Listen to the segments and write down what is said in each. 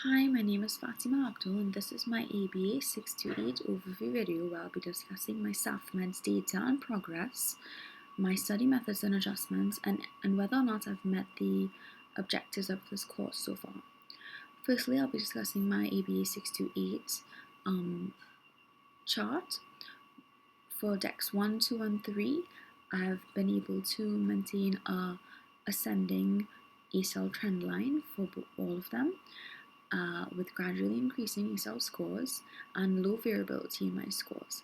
Hi, my name is Fatima Abdul and this is my ABA 628 overview video where I'll be discussing my SAFMEDS data and progress, my study methods and adjustments, and whether or not I've met the objectives of this course so far. Firstly, I'll be discussing my ABA 628 chart. For decks 1, 2, and 3, I've been able to maintain a ascending ACL trend line for all of them. With gradually increasing ACL scores and low variability in my scores.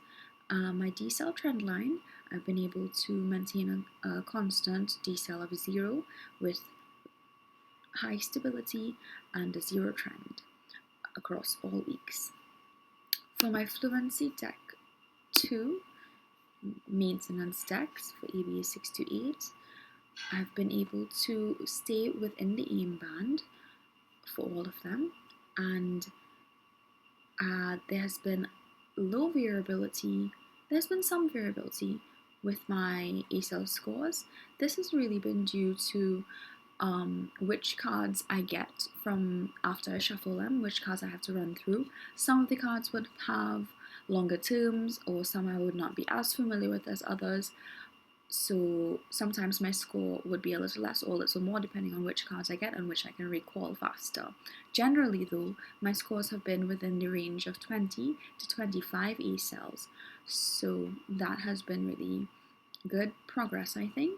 My decel trend line, I've been able to maintain a constant decel of 0 with high stability and a 0 trend across all weeks. For my fluency deck 2, maintenance decks for ABA 6 to 8, I've been able to stay within the aim band for all of them, and there's been low variability. There's been some variability with my ACL scores. This has really been due to which cards I get from after I shuffle them, which cards I have to run through. Some of the cards would have longer terms, or some I would not be as familiar with as others. So sometimes my score would be a little less or a little more depending on which cards I get and which I can recall faster. Generally though, my scores have been within the range of 20 to 25 ACLs, so that has been really good progress, I think,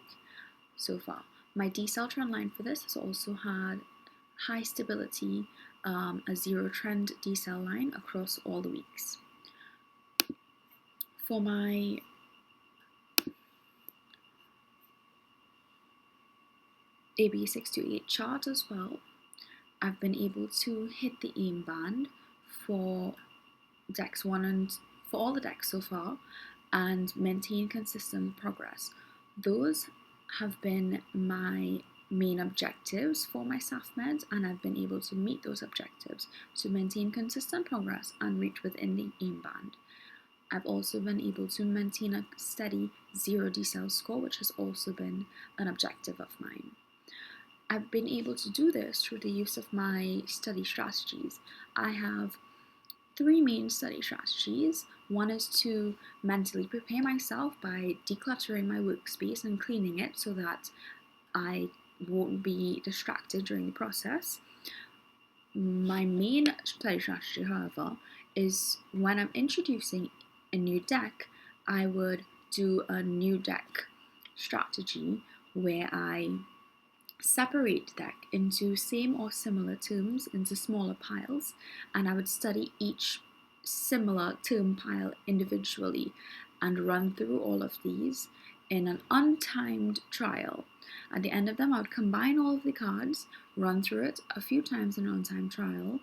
so far. My decel trend line for this has also had high stability, a 0 trend decel line across all the weeks. For my ABA 6 to 8 chart as well, I've been able to hit the aim band for decks 1 and for all the decks so far and maintain consistent progress. Those have been my main objectives for my SAFMEDS, and I've been able to meet those objectives to maintain consistent progress and reach within the aim band. I've also been able to maintain a steady 0 decel score, which has also been an objective of mine. I've been able to do this through the use of my study strategies. I have 3 main study strategies. One is to mentally prepare myself by decluttering my workspace and cleaning it so that I won't be distracted during the process. My main study strategy, however, is when I'm introducing a new deck, I would do a new deck strategy where I separate the deck into same or similar terms into smaller piles, and I would study each similar term pile individually and run through all of these in an untimed trial. At the end of them, I would combine all of the cards, run through it a few times in an untimed trial,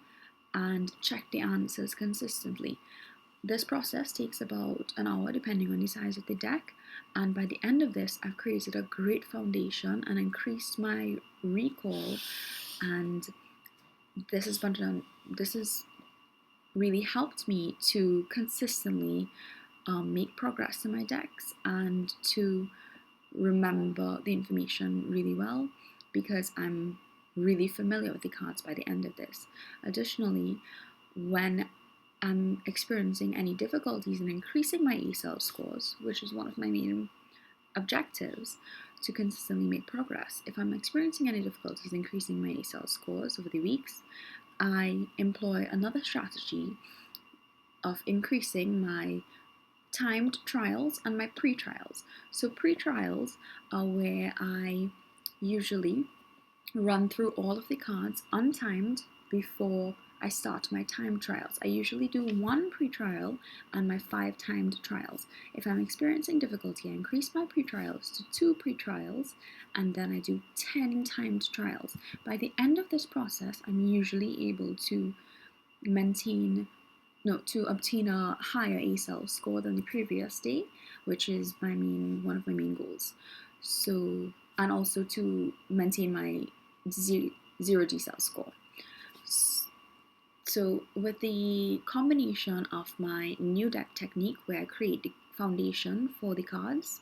and check the answers consistently. This process takes about an hour depending on the size of the deck, and by the end of this I've created a great foundation and increased my recall, and this has really helped me to consistently make progress in my decks and to remember the information really well because I'm really familiar with the cards by the end of this. Additionally, when I'm experiencing any difficulties in increasing my ACL scores, which is one of my main objectives to consistently make progress. If I'm experiencing any difficulties increasing my ACL scores over the weeks, I employ another strategy of increasing my timed trials and my pre-trials. So pre-trials are where I usually run through all of the cards untimed before I start my timed trials. I usually do 1 pre-trial and my 5 timed trials. If I'm experiencing difficulty, I increase my pre-trials to 2 pre-trials and then I do 10 timed trials. By the end of this process, I'm usually able to obtain a higher ACL score than the previous day, which is one of my main goals. So, and also to maintain my 0 decel score. So with the combination of my new deck technique where I create the foundation for the cards,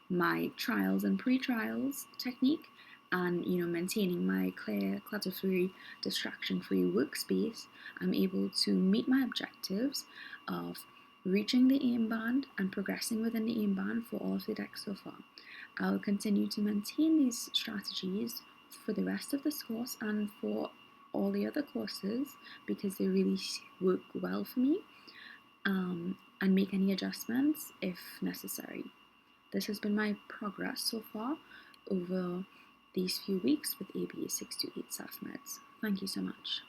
my trials and pre-trials technique, and maintaining my clear, clutter-free, distraction-free workspace, I'm able to meet my objectives of reaching the aim band and progressing within the aim band for all of the decks so far. I'll continue to maintain these strategies for the rest of this course and for all the other courses because they really work well for me, and make any adjustments if necessary. This has been my progress so far over these few weeks with ABA 6 to 8 SAFMEDS. Thank you so much.